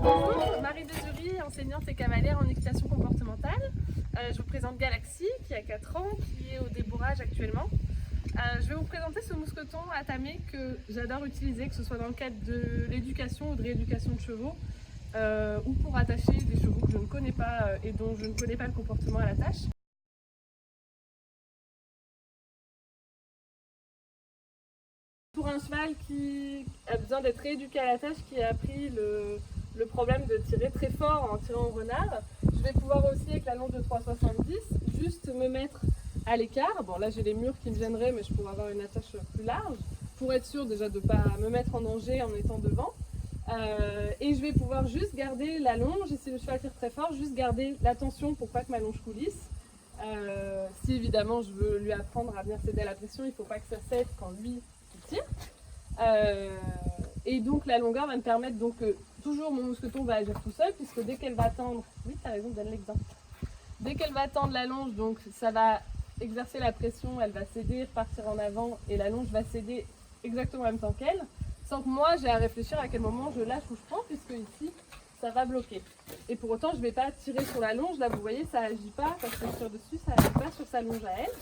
Bonjour, Marie Dezury, enseignante et cavalière en équitation comportementale. Je vous présente Galaxy, qui a 4 ans, qui est au débourrage actuellement. Je vais vous présenter ce mousqueton attamé que j'adore utiliser, que ce soit dans le cadre de l'éducation ou de rééducation de chevaux, ou pour attacher des chevaux que je ne connais pas et dont je ne connais pas le comportement à l'attache. Pour un cheval qui a besoin d'être rééduqué à l'attache, qui a appris le problème de tirer très fort en tirant au renard, je vais pouvoir aussi, avec la longe de 3,70, juste me mettre à l'écart. Bon, là j'ai les murs qui me gêneraient, mais je pourrais avoir une attache plus large pour être sûr déjà de ne pas me mettre en danger en étant devant. Et je vais pouvoir juste garder la longe, et si le cheval tire très fort, juste garder la tension pour pas que ma longe coulisse. Si évidemment je veux lui apprendre à venir céder à la pression, il ne faut pas que ça cède quand lui tire. Et donc la longueur va me permettre donc toujours mon mousqueton va agir tout seul, puisque dès qu'elle va tendre, oui tu as raison, donne l'exemple. Dès qu'elle va tendre la longe, donc ça va exercer la pression, elle va céder, repartir en avant, et la longe va céder exactement en même temps qu'elle, sans que moi j'ai à réfléchir à quel moment je lâche ou je prends, puisque ici ça va bloquer. Et pour autant je ne vais pas tirer sur la longe, là vous voyez ça agit pas, parce que sur dessus ça agit pas sur sa longe à elle.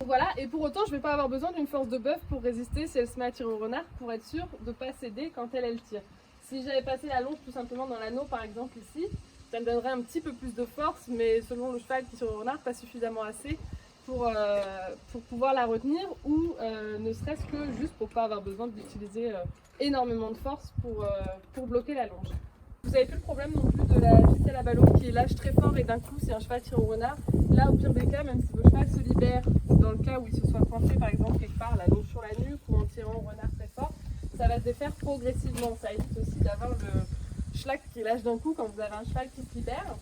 Donc voilà, et pour autant je ne vais pas avoir besoin d'une force de bœuf pour résister si elle se met à tirer au renard, pour être sûr de ne pas céder quand elle tire. Si j'avais passé la longe tout simplement dans l'anneau par exemple ici, ça me donnerait un petit peu plus de force, mais selon le cheval qui tire au renard, pas suffisamment assez pour pouvoir la retenir, ou ne serait-ce que juste pour ne pas avoir besoin d'utiliser énormément de force pour bloquer la longe. Vous n'avez plus le problème non plus de la ficelle à ballot qui lâche très fort et d'un coup si un cheval tire au renard, là au pire des cas, même si votre cheval se libère, dans le cas où il se soit coincé par exemple quelque part, la longe sur la nuque ou en tirant au renard très fort, ça va se défaire progressivement. Ça évite aussi d'avoir le schlack qui lâche d'un coup quand vous avez un cheval qui se libère.